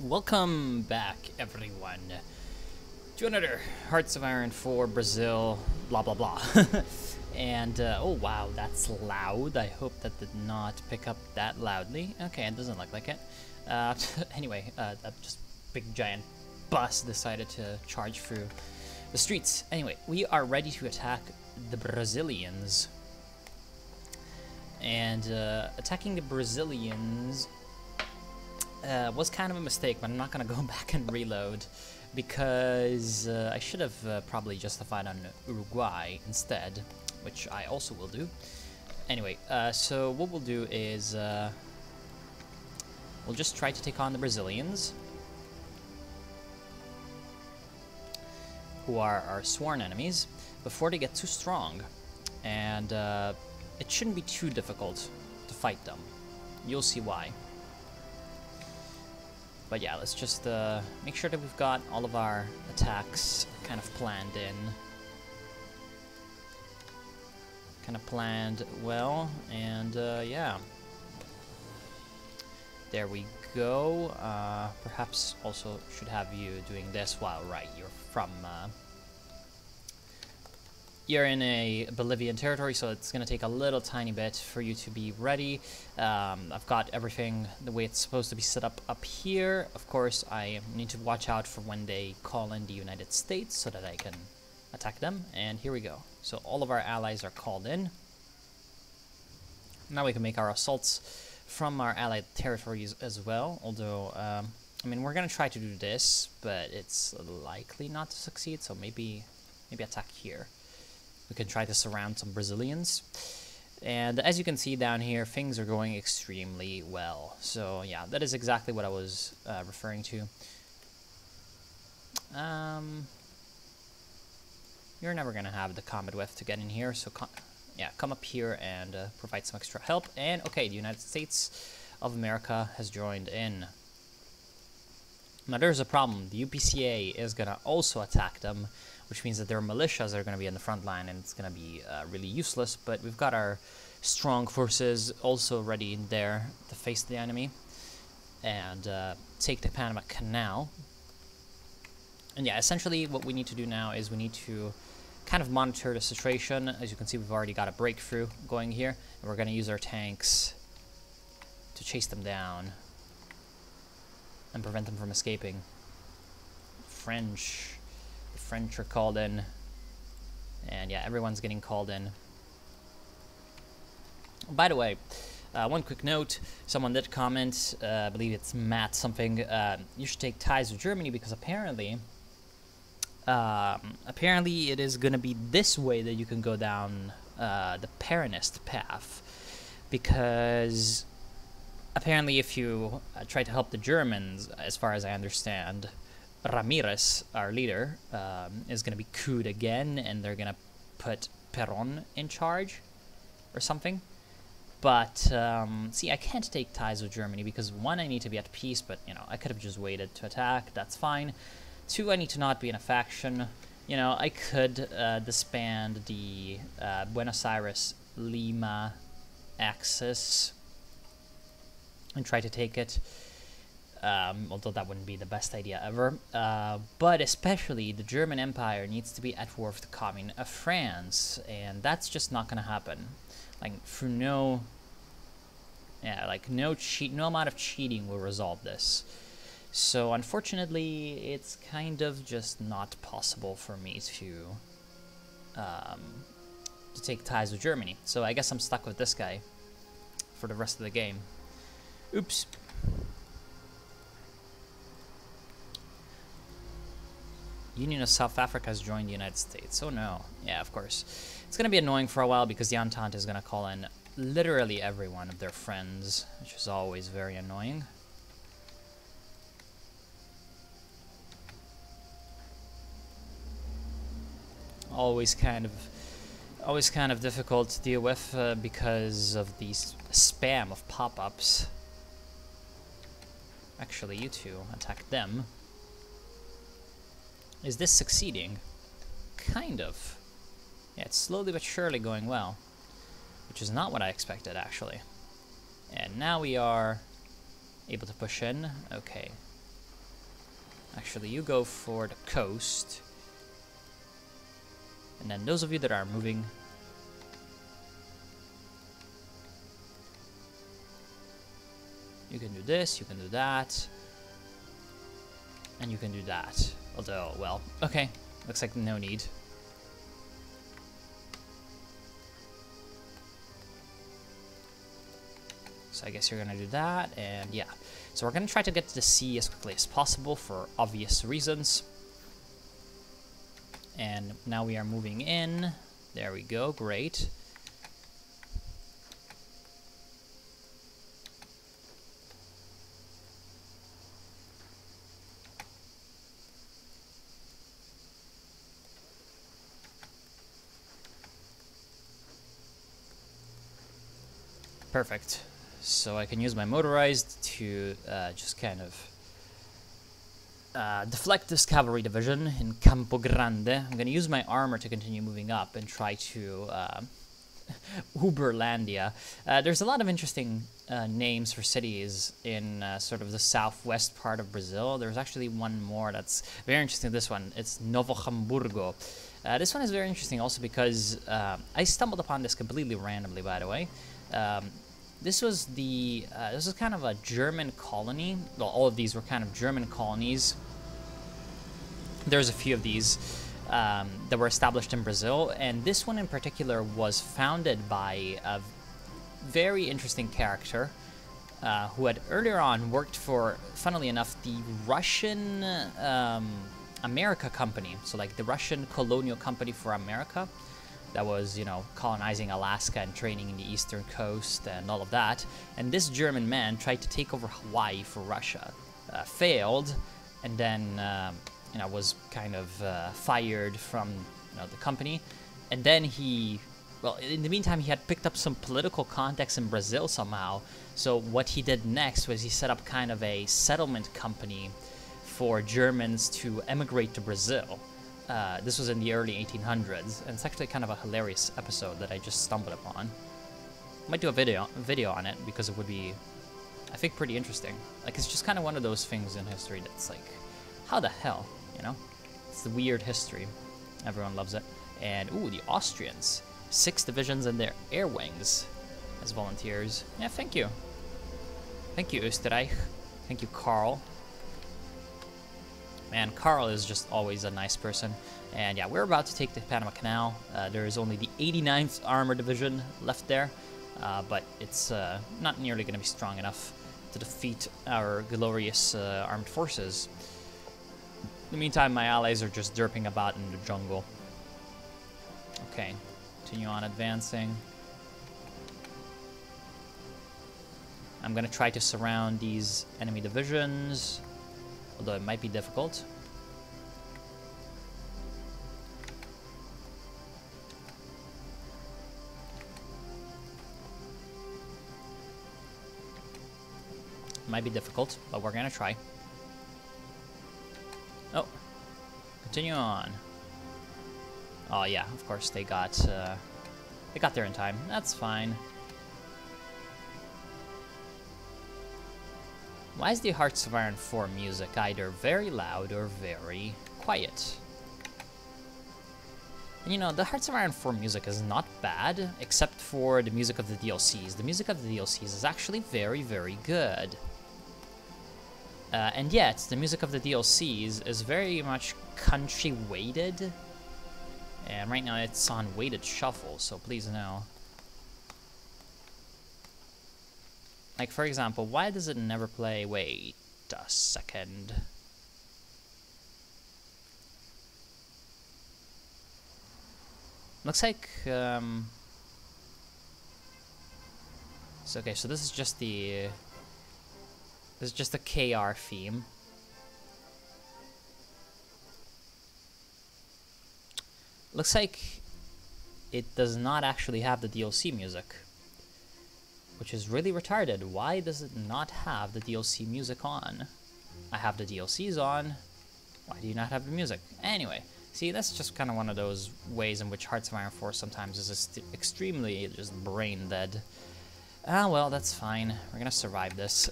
Welcome back, everyone, to another Hearts of Iron for Brazil, blah blah blah. And, oh wow, that's loud. I hope that did not pick up that loudly. Okay, it doesn't look like it. Anyway, that just big giant bus decided to charge through the streets. Anyway, we are ready to attack the Brazilians. And, attacking the Brazilians was kind of a mistake, but I'm not going to go back and reload because I should have probably justified on Uruguay instead, which I also will do. Anyway, so what we'll do is we'll just try to take on the Brazilians, who are our sworn enemies, before they get too strong. And it shouldn't be too difficult to fight them. You'll see why. But yeah, let's just make sure that we've got all of our attacks kind of planned in. Kind of planned well, and yeah. There we go. Perhaps also should have you doing this while, right, you're from... You're in a Bolivian territory, so it's going to take a little tiny bit for you to be ready. I've got everything the way it's supposed to be set up here. Of course, I need to watch out for when they call in the United States so that I can attack them. And here we go. So all of our allies are called in. Now we can make our assaults from our allied territories as well. Although, I mean, we're going to try to do this, but it's likely not to succeed. So maybe attack here. We can try to surround some Brazilians. And as you can see down here, things are going extremely well. So yeah, that is exactly what I was referring to. You're never going to have the combat whiff to get in here. So yeah, come up here and provide some extra help. And okay, the United States of America has joined in. Now there's a problem. The UPCA is going to also attack them, which means that their militias are going to be in the front line, and it's going to be really useless. But we've got our strong forces also ready in there to face the enemy and take the Panama Canal. And yeah, essentially what we need to do now is we need to kind of monitor the situation. As you can see, we've already got a breakthrough going here, and we're going to use our tanks to chase them down and prevent them from escaping. The French are called in, and yeah, everyone's getting called in. By the way, one quick note, someone did comment, I believe it's Matt something, you should take ties with Germany because apparently it is going to be this way that you can go down the Peronist path, because apparently if you try to help the Germans, as far as I understand, Ramirez, our leader, is going to be couped again, and they're going to put Perón in charge or something. But, see, I can't take ties with Germany because, one, I need to be at peace, but, you know, I could have just waited to attack. That's fine. Two, I need to not be in a faction. You know, I could disband the Buenos Aires-Lima axis and try to take it. Although that wouldn't be the best idea ever. But especially the German Empire needs to be at war with the Commune of France, and that's just not going to happen. Like, through no amount of cheating will resolve this. So unfortunately, it's kind of just not possible for me to take ties with Germany. So I guess I'm stuck with this guy for the rest of the game. Oops. Union of South Africa has joined the United States. Oh no. Yeah, of course. It's going to be annoying for a while because the Entente is going to call in literally every one of their friends, which is always very annoying. Always kind of difficult to deal with because of the spam of pop-ups. Actually, you two attack them. Is this succeeding? Kind of. Yeah, it's slowly but surely going well. Which is not what I expected, actually. And now we are able to push in. Okay. Actually, you go for the coast. And then those of you that are moving, you can do this, you can do that, and you can do that. Although, well, okay, looks like no need. So I guess you're gonna do that, and yeah. So we're gonna try to get to the sea as quickly as possible for obvious reasons. And now we are moving in. There we go, great. Perfect. So I can use my motorized to just kind of deflect this cavalry division in Campo Grande. I'm going to use my armor to continue moving up and try to Uberlandia. There's a lot of interesting names for cities in sort of the southwest part of Brazil. There's actually one more that's very interesting. This one, it's Novo Hamburgo. This one is very interesting also because I stumbled upon this completely randomly, by the way. This was kind of a German colony. Well, all of these were kind of German colonies. There's a few of these that were established in Brazil, and this one in particular was founded by a very interesting character who had earlier on worked for, funnily enough, the Russian America Company. So like the Russian colonial company for America. That was, you know, colonizing Alaska and training in the eastern coast and all of that. And this German man tried to take over Hawaii for Russia. Failed, and then, you know, was kind of fired from, you know, the company. And then he, well, in the meantime, he had picked up some political contacts in Brazil somehow. So what he did next was he set up kind of a settlement company for Germans to emigrate to Brazil. This was in the early 1800s, and it's actually kind of a hilarious episode that I just stumbled upon. I might do a video on it because it would be, I think, pretty interesting. Like, it's just kind of one of those things in history that's like, how the hell, you know? It's the weird history. Everyone loves it. And, ooh, the Austrians. 6 divisions and their air wings as volunteers. Yeah, thank you. Thank you, Österreich. Thank you, Carl. Man, Carl is just always a nice person. And yeah, we're about to take the Panama Canal. There is only the 89th Armored Division left there, but it's not nearly going to be strong enough to defeat our glorious armed forces. In the meantime, my allies are just derping about in the jungle. Okay, continue on advancing. I'm going to try to surround these enemy divisions, although it might be difficult. It might be difficult, but we're gonna try. Oh, continue on. Oh yeah, of course they got there in time. That's fine. Why is the Hearts of Iron 4 music either very loud or very quiet? And you know, the Hearts of Iron 4 music is not bad, except for the music of the DLCs. The music of the DLCs is actually very, very good. And yet, the music of the DLCs is very much country-weighted. And right now it's on weighted shuffle, so please know. Like, for example, why does it never play? Wait a second. Looks like, so okay, so this is just the KR theme. Looks like it does not actually have the DLC music, which is really retarded. Why does it not have the DLC music on? I have the DLCs on. Why do you not have the music? Anyway, see, that's just kind of one of those ways in which Hearts of Iron 4 sometimes is just extremely just brain dead. Ah, well, that's fine. We're gonna survive this.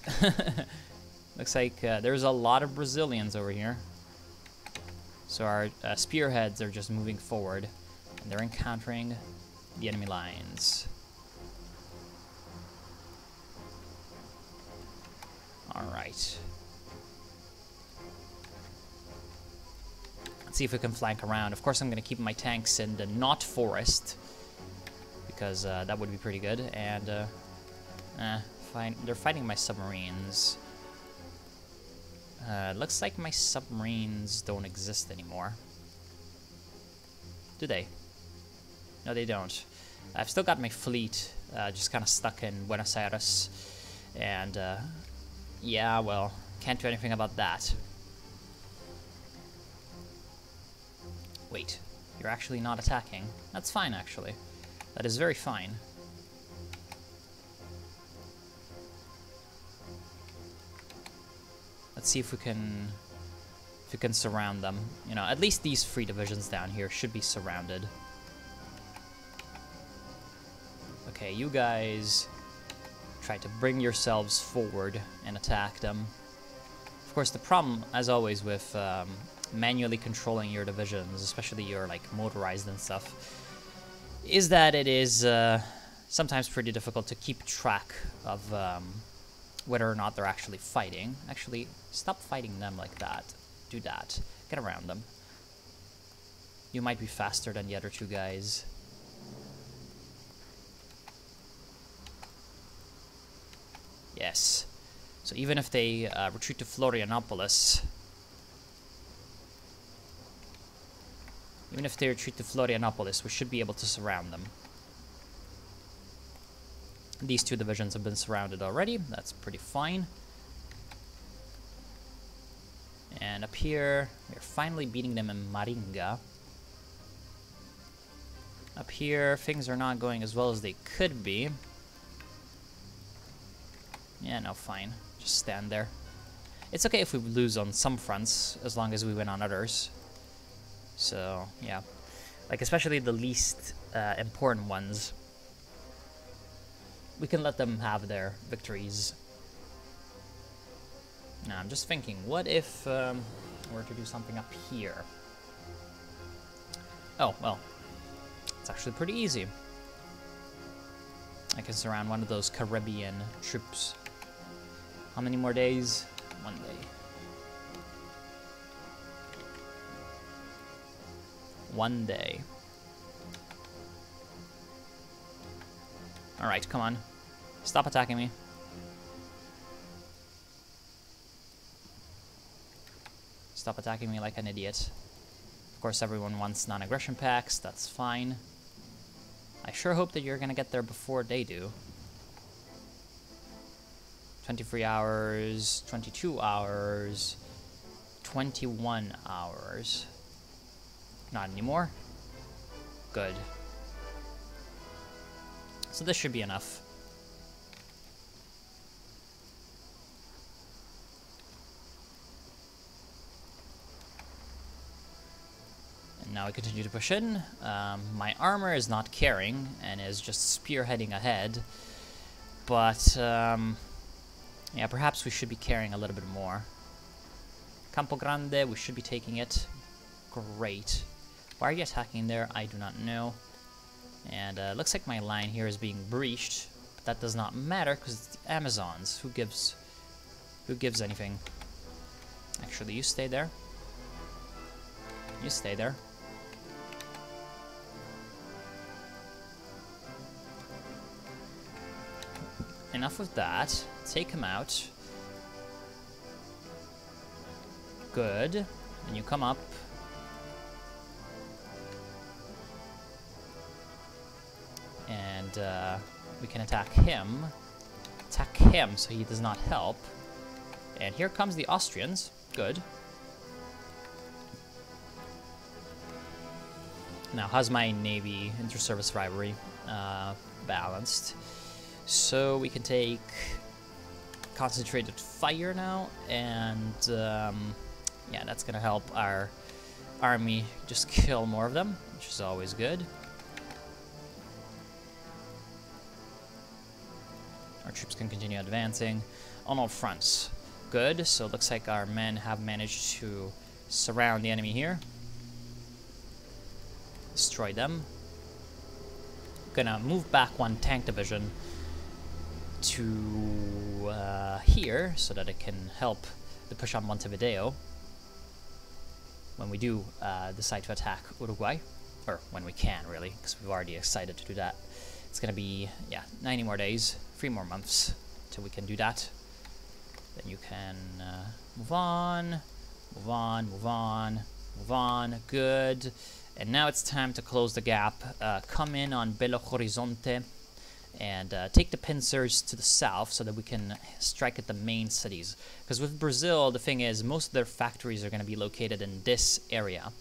Looks like there's a lot of Brazilians over here. So our spearheads are just moving forward, and they're encountering the enemy lines. Alright. Let's see if we can flank around. Of course, I'm going to keep my tanks in the not forest, because that would be pretty good. And, fine. They're fighting my submarines. Looks like my submarines don't exist anymore. Do they? No, they don't. I've still got my fleet just kind of stuck in Buenos Aires. And, yeah, well, can't do anything about that. Wait, you're actually not attacking. That's fine, actually. That is very fine. Let's see if we can surround them. You know, at least these 3 divisions down here should be surrounded. Okay, you guys try to bring yourselves forward and attack them. Of course, the problem, as always, with manually controlling your divisions, especially your like motorized and stuff, is that it is sometimes pretty difficult to keep track of whether or not they're actually fighting. Actually, stop fighting them like that. Do that. Get around them. You might be faster than the other 2 guys. Yes. So even if they retreat to Florianopolis, we should be able to surround them. These 2 divisions have been surrounded already. That's pretty fine. And up here, we're finally beating them in Maringa. Up here, things are not going as well as they could be. Yeah, no, fine. Just stand there. It's okay if we lose on some fronts, as long as we win on others. So, yeah. Like, especially the least important ones. We can let them have their victories. Now, I'm just thinking, what if we were to do something up here? Oh, well, it's actually pretty easy. I can surround one of those Caribbean troops. How many more days? 1 day. 1 day. Alright, come on. Stop attacking me. Stop attacking me like an idiot. Of course, everyone wants non-aggression packs. That's fine. I sure hope that you're gonna get there before they do. 23 hours, 22 hours, 21 hours. Not anymore. Good. So this should be enough. And now we continue to push in. My armor is not carrying and is just spearheading ahead. But, yeah, perhaps we should be carrying a little bit more. Campo Grande, we should be taking it. Great. Why are you attacking there? I do not know. And looks like my line here is being breached. But that does not matter because it's the Amazons. Who gives anything? Actually, you stay there. You stay there. Enough of that. Take him out. Good. And you come up. And we can attack him. Attack him so he does not help. And here comes the Austrians. Good. Now, how's my Navy inter-service rivalry balanced? So we can take concentrated fire now, and yeah, that's gonna help our army just kill more of them, which is always good. Our troops can continue advancing on all fronts. Good, so it looks like our men have managed to surround the enemy here. destroy them. Gonna move back one tank division to here so that it can help the push on Montevideo when we do decide to attack Uruguay, or when we can, really, because we've already decided to do that. It's gonna be, yeah, 90 more days, 3 more months till we can do that. Then you can move on, move on, move on, move on. Good. And now it's time to close the gap. Come in on Belo Horizonte and take the pincers to the south so that we can strike at the main cities. Because with Brazil, the thing is, most of their factories are going to be located in this area,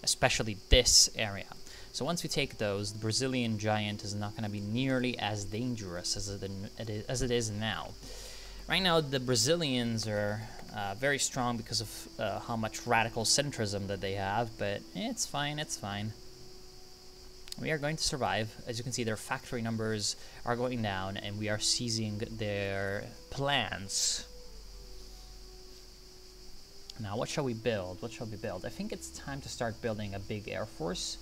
especially this area. So once we take those, the Brazilian giant is not going to be nearly as dangerous as it is now. Right now, the Brazilians are very strong because of how much radical centrism that they have, but it's fine, it's fine. We are going to survive. As you can see, their factory numbers are going down, and we are seizing their plants. Now, what shall we build? What shall we build? I think it's time to start building a big air force,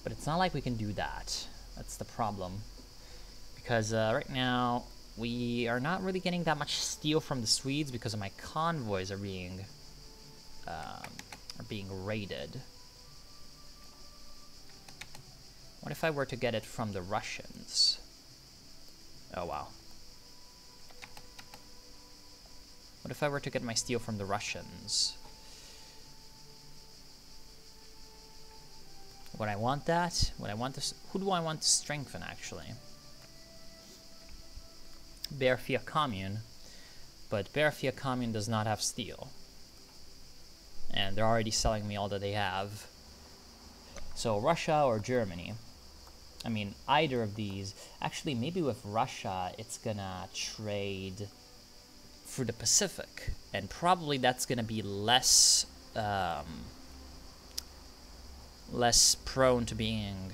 but it's not like we can do that. That's the problem. Because right now, we are not really getting that much steel from the Swedes because of my convoys are being raided. What if I were to get it from the Russians? Oh, wow. What if I were to get my steel from the Russians? Would I want that? Would I want this? Who do I want to strengthen, actually? Berfia Commune. But Berfia Commune does not have steel. And they're already selling me all that they have. So Russia or Germany. I mean, either of these. Actually, maybe with Russia, it's gonna trade through the Pacific. And probably that's gonna be less less prone to being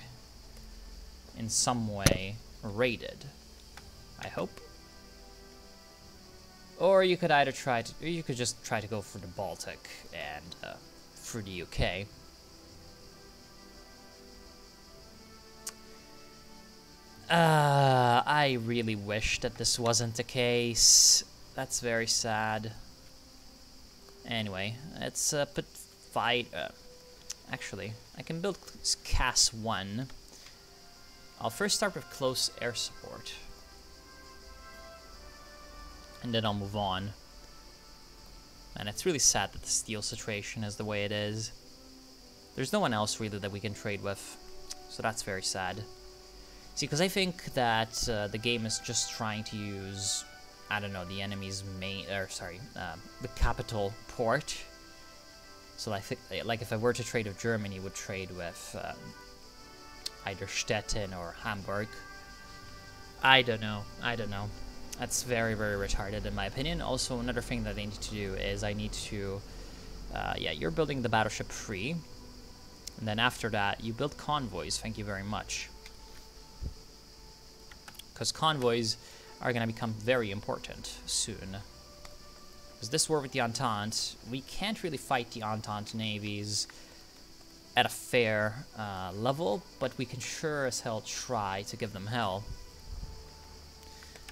in some way raided. I hope. Or you could either try to, or you could just try to go for the Baltic and through the UK. I really wish that this wasn't the case. That's very sad. Anyway, let's put fight. Actually, I can build CAS 1. I'll first start with close air support. And then I'll move on. And it's really sad that the steel situation is the way it is. There's no one else really that we can trade with. So that's very sad. See, because I think that the game is just trying to use, I don't know, the enemy's main, or sorry, the capital port. So I think, like, if I were to trade with Germany, would trade with either Stettin or Hamburg. I don't know. I don't know. That's very, very retarded in my opinion. Also, another thing that I need to do is I need to, yeah, you're building the battleship free. And then after that, you build convoys. Thank you very much. Because convoys are going to become very important soon. Because this war with the Entente, we can't really fight the Entente navies at a fair level, but we can sure as hell try to give them hell.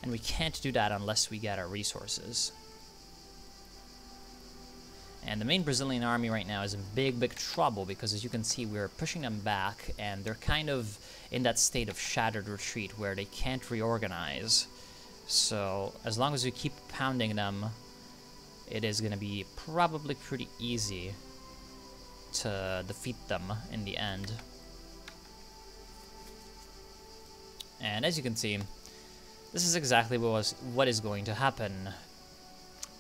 And we can't do that unless we get our resources. And the main Brazilian army right now is in big, big trouble because, as you can see, we're pushing them back, and they're kind of in that state of shattered retreat where they can't reorganize. So, as long as we keep pounding them, it is going to be probably pretty easy to defeat them in the end. And as you can see, this is exactly what is going to happen.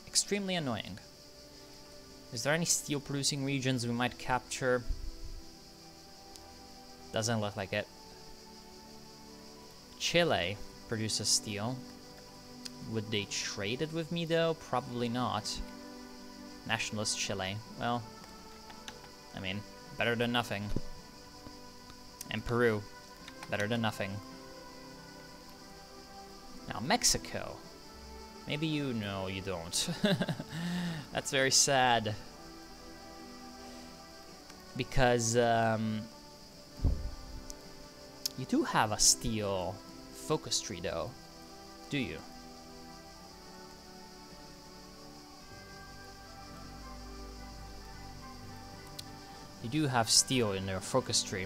Extremely annoying. Is there any steel-producing regions we might capture? Doesn't look like it. Chile produces steel. Would they trade it with me, though? Probably not. Nationalist Chile. Well, I mean, better than nothing. And Peru. Better than nothing. Now, Mexico. Maybe you know you don't. That's very sad. Because, You do have a steel focus tree, though, do you? You do have steel in your focus tree.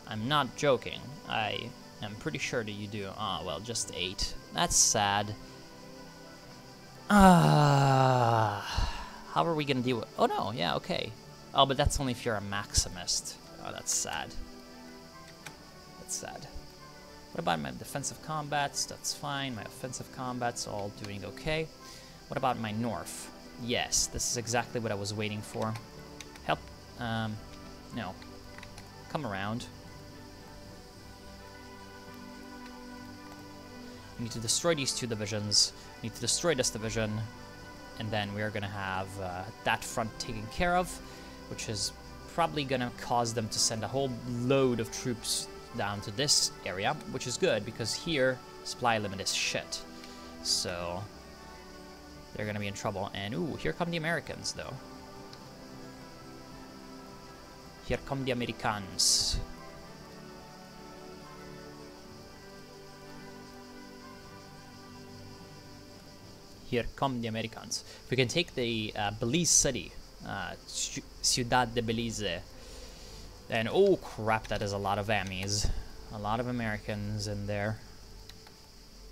I'm not joking. I am pretty sure that you do. Ah, well, just 8. That's sad. How are we gonna deal with... Oh, no, yeah, okay. Oh, but that's only if you're a maximist. Oh, that's sad. That's sad. What about my defensive combats? That's fine. My offensive combats all doing okay. What about my north? Yes, this is exactly what I was waiting for. Help. No. Come around. We need to destroy these 2 divisions. We need to destroy this division. And then we're going to have that front taken care of, which is probably going to cause them to send a whole load of troops down to this area, which is good, because here, supply limit is shit. So, they're going to be in trouble. And, ooh, here come the Americans, though. Here come the Americans. Here come the Americans. We can take the Belize city, Ciudad de Belize. And oh crap, that is a lot of Amis. A lot of Americans in there.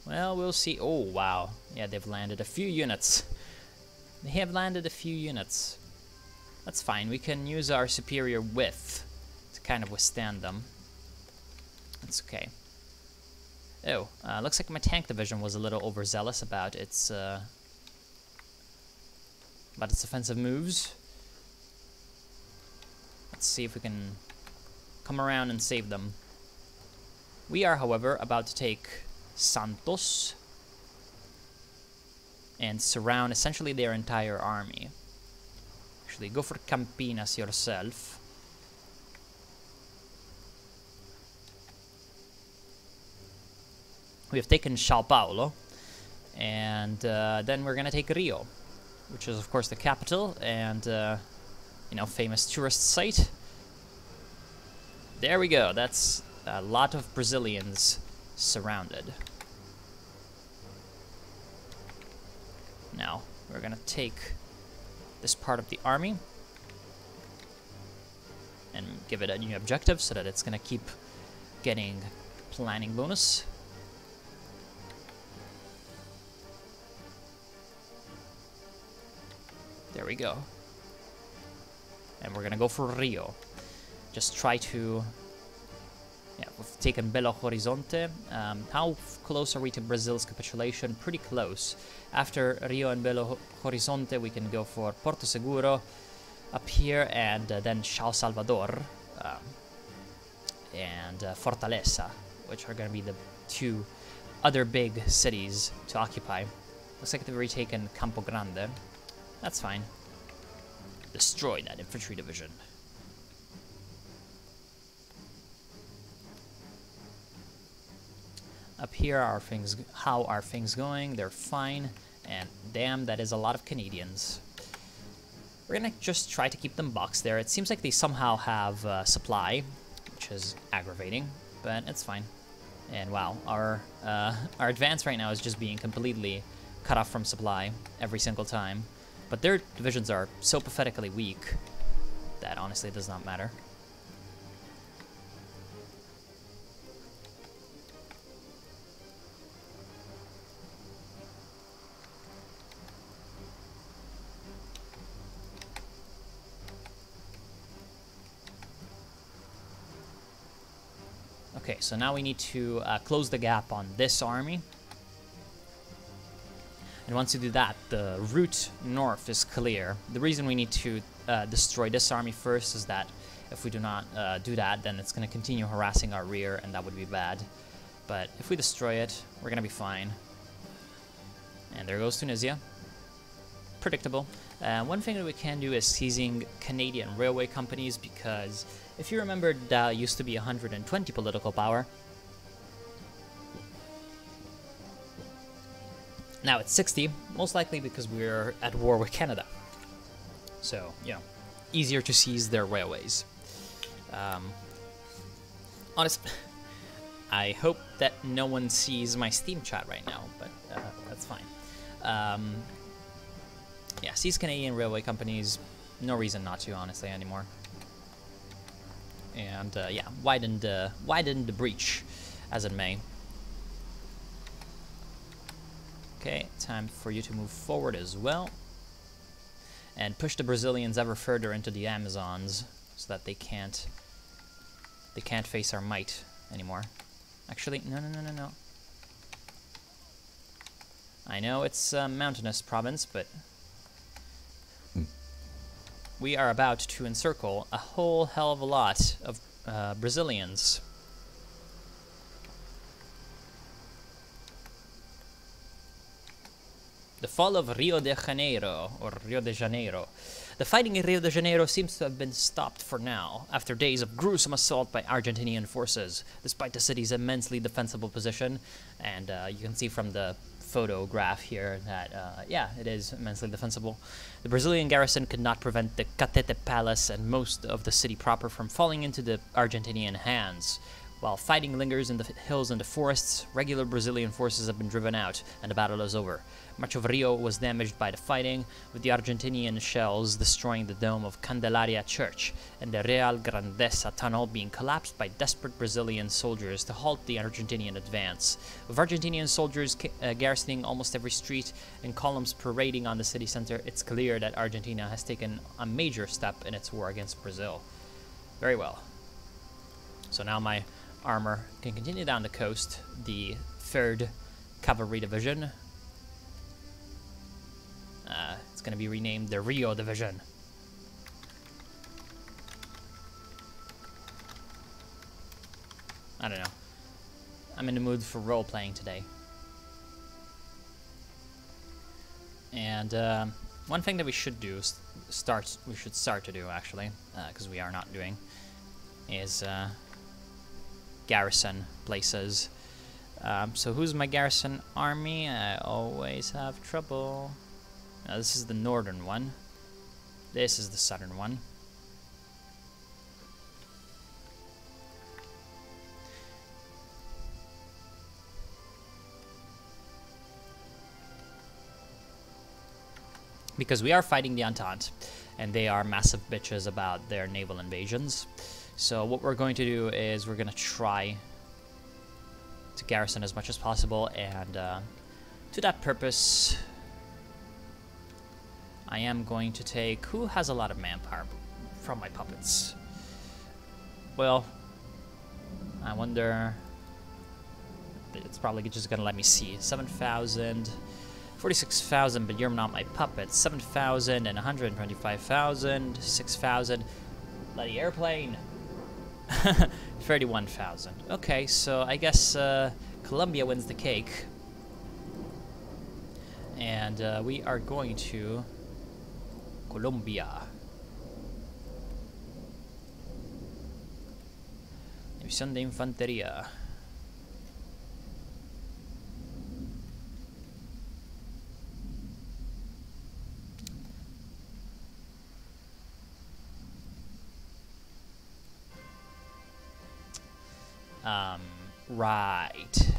Well, we'll see. Oh wow, yeah, they've landed a few units. They have landed a few units. That's fine. We can use our superior width to kind of withstand them. That's okay. Oh, looks like my tank division was a little overzealous about its offensive moves. Let's see if we can come around and save them. We are, however, about to take Santos and surround essentially their entire army. Actually, go for Campinas yourself. We have taken Sao Paulo, and then we're gonna take Rio, which is of course the capital and you know, famous tourist site. There we go. That's a lot of Brazilians surrounded. Now we're gonna take this part of the army and give it a new objective so that it's gonna keep getting planning bonus. There we go. And we're gonna go for Rio. Just try to... Yeah, we've taken Belo Horizonte. How close are we to Brazil's capitulation? Pretty close. After Rio and Belo Horizonte, we can go for Porto Seguro up here, and then São Salvador and Fortaleza, which are gonna be the 2 other big cities to occupy. Looks like they've retaken Campo Grande. That's fine. Destroy that infantry division. Up here, how are things going? They're fine. And damn, that is a lot of Canadians. We're gonna just try to keep them boxed there. It seems like they somehow have supply, which is aggravating, but it's fine. And wow, our advance right now is just being completely cut off from supply every single time. But their divisions are so pathetically weak that honestly it does not matter. Okay, so now we need to close the gap on this army. And once you do that, the route north is clear. The reason we need to destroy this army first is that if we do not do that, then it's going to continue harassing our rear, and that would be bad. But if we destroy it, we're going to be fine. And there goes Tunisia. Predictable. One thing that we can do is seizing Canadian railway companies, because if you remember, that used to be 120 political power. Now it's 60, most likely because we're at war with Canada. So, you know, easier to seize their railways. Honest, I hope that no one sees my Steam chat right now, but that's fine. Yeah, seize Canadian railway companies. No reason not to, honestly, anymore. And yeah, widen the breach, as it may. Okay, time for you to move forward as well, and push the Brazilians ever further into the Amazons, so that they can't face our might anymore. Actually, no. I know it's a mountainous province, but we are about to encircle a whole hell of a lot of Brazilians. The fall of Rio de Janeiro, or Rio de Janeiro. The fighting in Rio de Janeiro seems to have been stopped for now, after days of gruesome assault by Argentinian forces, despite the city's immensely defensible position. And you can see from the photograph here that, yeah, it is immensely defensible. The Brazilian garrison could not prevent the Catete Palace and most of the city proper from falling into the Argentinian hands. While fighting lingers in the hills and the forests, regular Brazilian forces have been driven out, and the battle is over. Much of Rio was damaged by the fighting, with the Argentinian shells destroying the dome of Candelaria Church, and the Real Grandeza tunnel being collapsed by desperate Brazilian soldiers to halt the Argentinian advance. With Argentinian soldiers garrisoning almost every street and columns parading on the city center, it's clear that Argentina has taken a major step in its war against Brazil. Very well. So now my armor can continue down the coast. The 3rd Cavalry Division. It's going to be renamed the Rio Division. I don't know. I'm in the mood for role-playing today. And one thing that we should do, we should start to do actually, because we are not doing, is garrison places. So who's my garrison army? I always have trouble. Now this is the northern one. This is the southern one. Because we are fighting the Entente, and they are massive bitches about their naval invasions. So what we're going to do is we're going to try to garrison as much as possible, and to that purpose, I am going to take... Who has a lot of manpower from my puppets? Well, I wonder... It's probably just going to let me see. 7,000... 46,000, but you're not my puppet. 7,000 and 125,000, 6,000. Bloody airplane. 31,000. Okay, so I guess Colombia wins the cake. And we are going to Colombia. División de Infantería. Right. You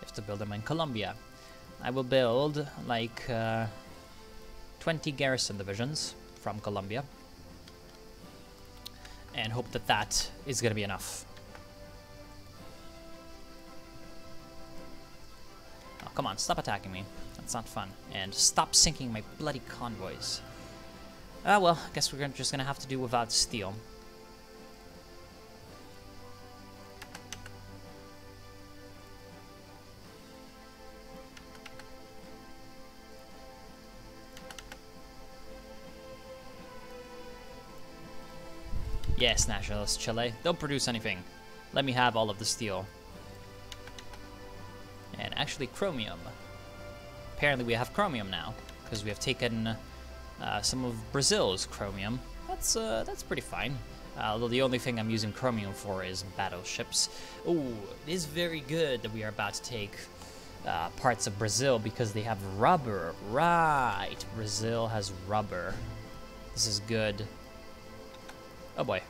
have to build them in Colombia. I will build like 20 garrison divisions from Colombia, and hope that that is gonna be enough. Oh, come on, stop attacking me. That's not fun. And stop sinking my bloody convoys. Ah, well, I guess we're just gonna have to do without steel. Yes, nationalist Chile. Don't produce anything. Let me have all of the steel. And actually chromium. Apparently we have chromium now, because we have taken some of Brazil's chromium. That's pretty fine. Although the only thing I'm using chromium for is battleships. Ooh, it is very good that we are about to take parts of Brazil because they have rubber. Right, Brazil has rubber. This is good. Oh boy.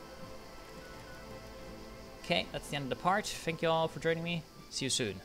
Okay, that's the end of the part. Thank you all for joining me. See you soon.